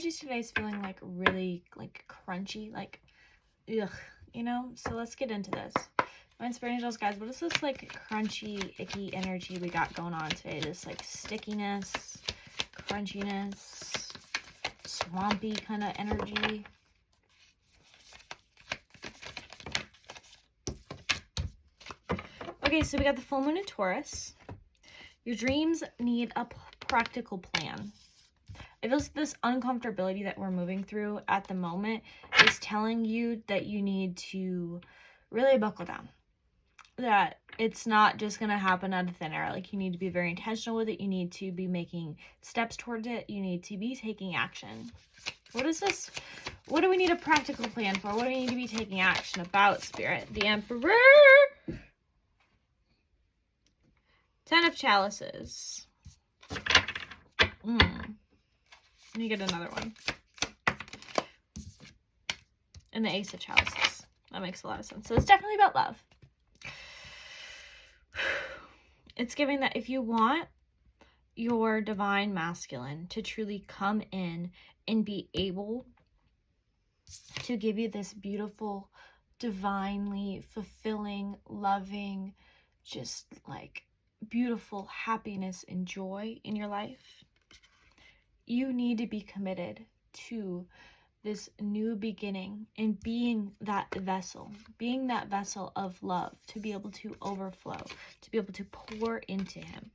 Today is feeling like really like crunchy, like ugh, you know. So let's get into this. My Spirit Angels, guys, what is this like crunchy, icky energy we got going on today? This like stickiness, crunchiness, swampy kind of energy. Okay, so we got the full moon in Taurus. Your dreams need a practical plan. It feels like this uncomfortability that we're moving through at the moment is telling you that you need to really buckle down. That it's not just going to happen out of thin air. Like, you need to be very intentional with it. You need to be making steps towards it. You need to be taking action. What is this? What do we need a practical plan for? What do we need to be taking action about, Spirit? The Emperor. 10 of Chalices. Let me get another one. And the Ace of Chalices. That makes a lot of sense. So it's definitely about love. It's giving that if you want your divine masculine to truly come in and be able to give you this beautiful, divinely fulfilling, loving, just like beautiful happiness and joy in your life, you need to be committed to this new beginning and being that vessel of love, to be able to overflow, to be able to pour into him.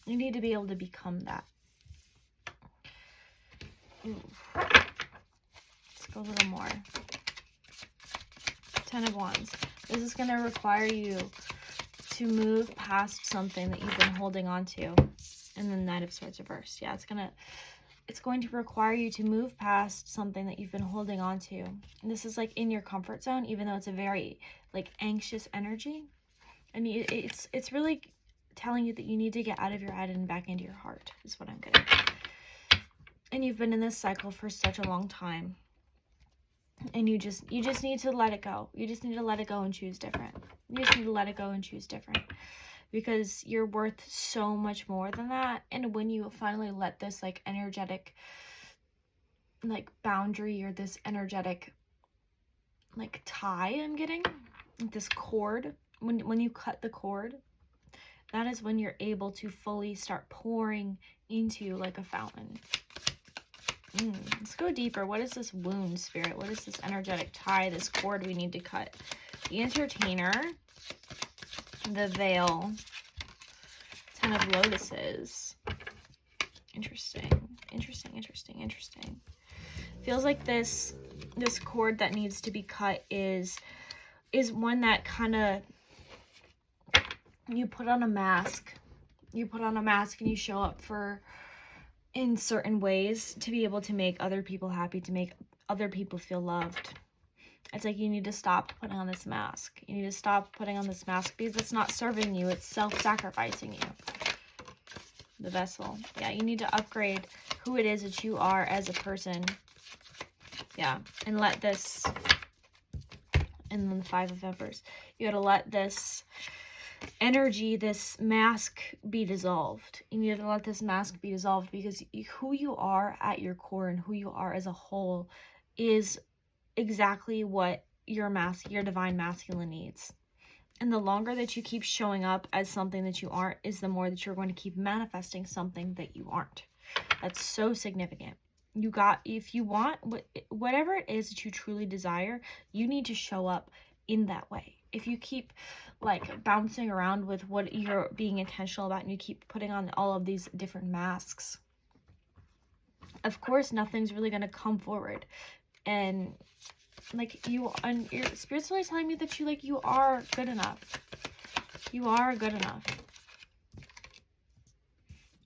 You need to be able to become that. Ooh. Let's go a little more. 10 of Wands. This is going to require you to move past something that you've been holding on to. And then Knight of Swords reversed. Yeah, it's going to require you to move past something that you've been holding on to. And this is like in your comfort zone, even though it's a very like anxious energy. I mean, it's really telling you that you need to get out of your head and back into your heart, is what I'm getting. And you've been in this cycle for such a long time. And you just need to let it go. You just need to let it go and choose different. You just need to let it go and choose different. Because you're worth so much more than that. And when you finally let this like energetic like boundary, or this energetic like tie I'm getting, this cord, when you cut the cord, that is when you're able to fully start pouring into like a fountain. Let's go deeper. What is this wound, Spirit? What is this energetic tie, this cord we need to cut? The Entertainer, the Veil, 10 of Lotuses. Interesting. Feels like this cord that needs to be cut is one that kind of, you put on a mask. You put on a mask and you show up in certain ways to be able to make other people happy, to make other people feel loved. It's like you need to stop putting on this mask. You need to stop putting on this mask because it's not serving you. It's self-sacrificing you. The Vessel. Yeah, you need to upgrade who it is that you are as a person. Yeah, and let this... And then the 5 of Embers. You gotta let this energy, this mask be dissolved. You need to let this mask be dissolved because who you are at your core and who you are as a whole is exactly what your divine masculine needs. And the longer that you keep showing up as something that you aren't, is the more that you're going to keep manifesting something that you aren't. That's so significant. If you want whatever it is that you truly desire, you need to show up in that way. If you keep like bouncing around with what you're being intentional about and you keep putting on all of these different masks, of course nothing's really going to come forward. And like your spirit's really telling me that you are good enough. You are good enough.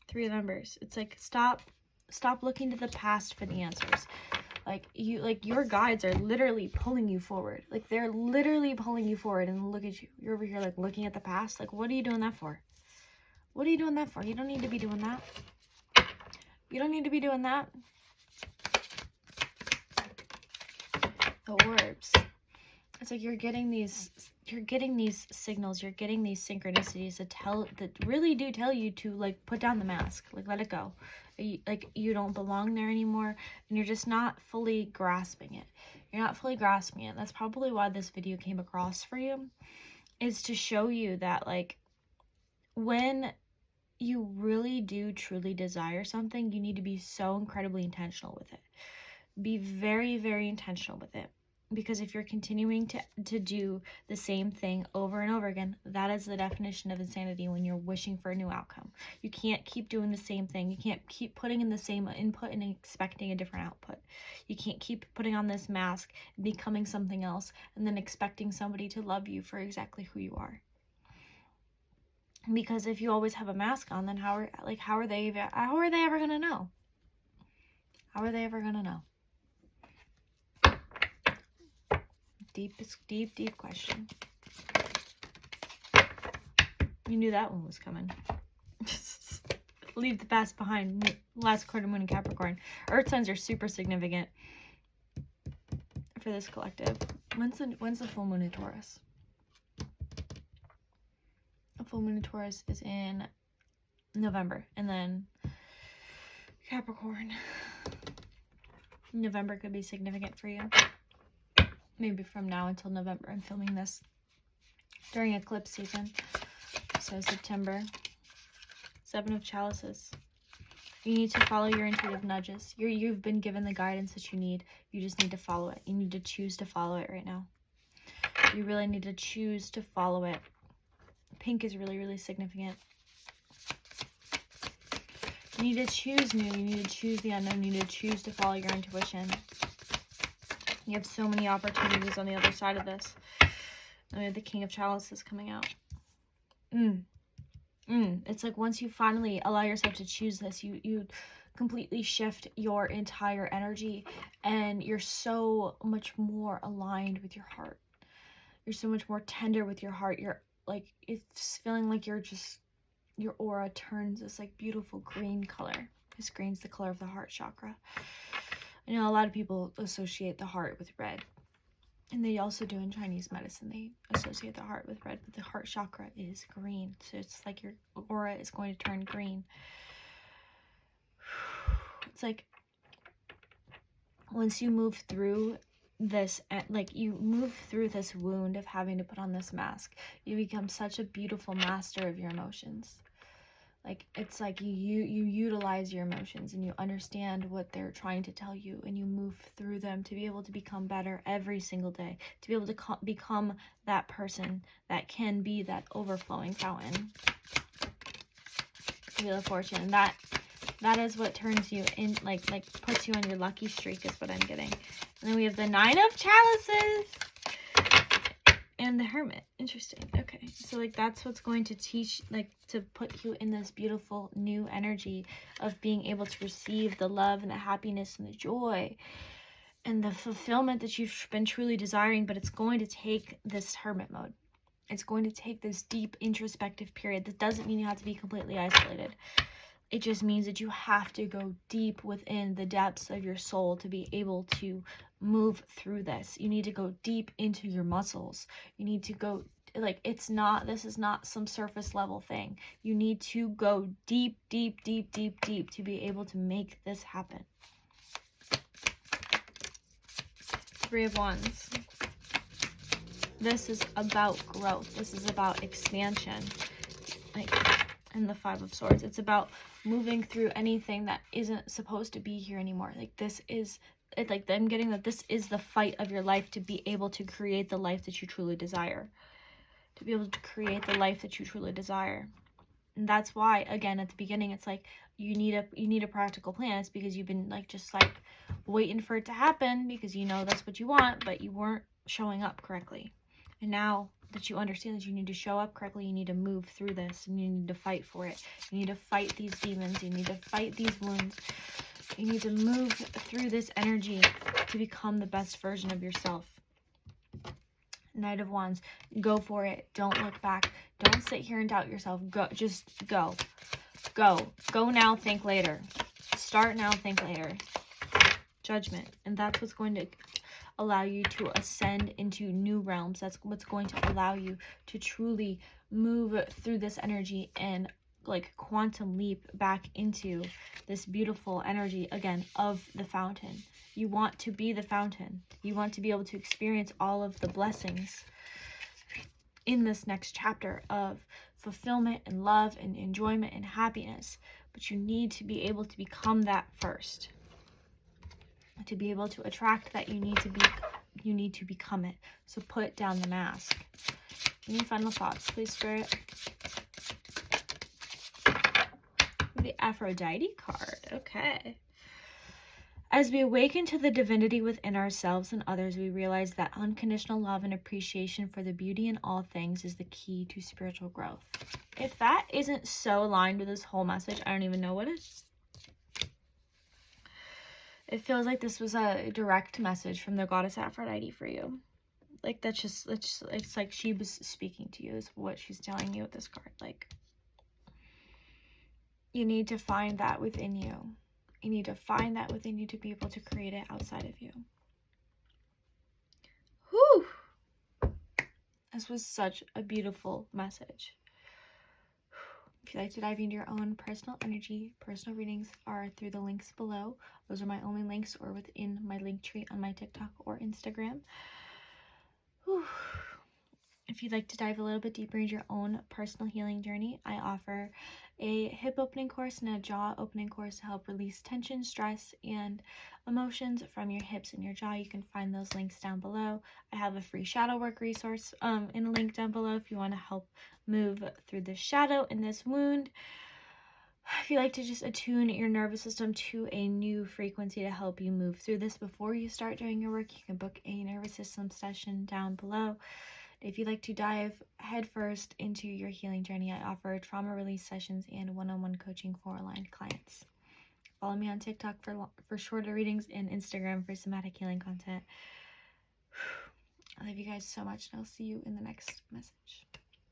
3 of Embers. It's like stop looking to the past for the answers. Your guides are literally pulling you forward. Like, they're literally pulling you forward, and look at you. You're over here like looking at the past. Like, what are you doing that for? What are you doing that for? You don't need to be doing that. You don't need to be doing that. The Orbs. It's like you're getting these you're getting these signals, you're getting these synchronicities that really do tell you to, like, put down the mask, like, let it go. Like, you don't belong there anymore, and you're just not fully grasping it. You're not fully grasping it. That's probably why this video came across for you, is to show you that, like, when you really do truly desire something, you need to be so incredibly intentional with it. Be very, very intentional with it. Because if you're continuing to do the same thing over and over again, that is the definition of insanity when you're wishing for a new outcome. You can't keep doing the same thing. You can't keep putting in the same input and expecting a different output. You can't keep putting on this mask, becoming something else, and then expecting somebody to love you for exactly who you are. Because if you always have a mask on, then how are they ever gonna know? How are they ever gonna know? Deep question. You knew that one was coming. Leave the past behind. Last quarter moon in Capricorn. Earth signs are super significant for this collective. When's the full moon in Taurus? The full moon in Taurus is in November, and then Capricorn. November could be significant for you. Maybe from now until November. I'm filming this during eclipse season. So September. 7 of Chalices. You need to follow your intuitive nudges. You've been given the guidance that you need. You just need to follow it. You need to choose to follow it right now. You really need to choose to follow it. Pink is really, really significant. You need to choose new. You need to choose the unknown. You need to choose to follow your intuition. You have so many opportunities on the other side of this. And we have the King of Chalices coming out. It's like once you finally allow yourself to choose this, you completely shift your entire energy, and you're so much more aligned with your heart. You're so much more tender with your heart. You're like, it's feeling like your aura turns this like beautiful green color. This green's the color of the heart chakra. I know a lot of people associate the heart with red, and they also do in Chinese medicine. They associate the heart with red, but the heart chakra is green. So it's like your aura is going to turn green. It's like once you move through this, like you move through this wound of having to put on this mask, you become such a beautiful master of your emotions. Like, it's like you utilize your emotions, and you understand what they're trying to tell you, and you move through them to be able to become better every single day, to be able to become that person that can be that overflowing fountain. Wheel of Fortune. And that is what turns you in, like puts you on your lucky streak, is what I'm getting. And then we have the 9 of Chalices. And the Hermit. Interesting. Okay. So, like, that's what's going to teach, like, to put you in this beautiful new energy of being able to receive the love and the happiness and the joy and the fulfillment that you've been truly desiring. But it's going to take this Hermit mode. It's going to take this deep introspective period. That doesn't mean you have to be completely isolated. It just means that you have to go deep within the depths of your soul to be able to move through this. You need to go deep into your muscles. You need to go, like, this is not some surface level thing. You need to go deep, deep, deep, deep, deep to be able to make this happen. 3 of Wands. This is about growth. This is about expansion. Like, and the 5 of Swords. It's about moving through anything that isn't supposed to be here anymore. Like, this is, like, I'm getting that this is the fight of your life to be able to create the life that you truly desire. To be able to create the life that you truly desire. And that's why, again, at the beginning, it's like you need a practical plan. It's because you've been, like, just, like, waiting for it to happen because you know that's what you want, but you weren't showing up correctly. And now that you understand that you need to show up correctly, you need to move through this, and you need to fight for it. You need to fight these demons. You need to fight these wounds. You need to move through this energy to become the best version of yourself. Knight of Wands. Go for it. Don't look back. Don't sit here and doubt yourself. Go. Just go. Go. Go now, think later. Start now, think later. Judgment. And that's what's going to... allow you to ascend into new realms. That's what's going to allow you to truly move through this energy and like quantum leap back into this beautiful energy again of the fountain. You want to be the fountain. You want to be able to experience all of the blessings in this next chapter of fulfillment and love and enjoyment and happiness. But you need to be able to become that first. To be able to attract that, you need to become it. So put down the mask. Any final thoughts, please, Spirit? The Aphrodite card. Okay. As we awaken to the divinity within ourselves and others, we realize that unconditional love and appreciation for the beauty in all things is the key to spiritual growth. If that isn't so aligned with this whole message, I don't even know what is. It feels like this was a direct message from the goddess Aphrodite for you. Like, that's just, it's like she was speaking to you, is what she's telling you with this card. Like, you need to find that within you. You need to find that within you to be able to create it outside of you. Whew! This was such a beautiful message. If you'd like to dive into your own personal energy, personal readings are through the links below. Those are my only links, or within my link tree on my TikTok or Instagram. Whew. If you'd like to dive a little bit deeper into your own personal healing journey, I offer a hip opening course and a jaw opening course to help release tension, stress, and emotions from your hips and your jaw. You can find those links down below. I have a free shadow work resource in a link down below if you want to help move through this shadow and this wound. If you like to just attune your nervous system to a new frequency to help you move through this before you start doing your work, you can book a nervous system session down below. If you'd like to dive headfirst into your healing journey, I offer trauma release sessions and one-on-one coaching for aligned clients. Follow me on TikTok for shorter readings and Instagram for somatic healing content. I love you guys so much, and I'll see you in the next message.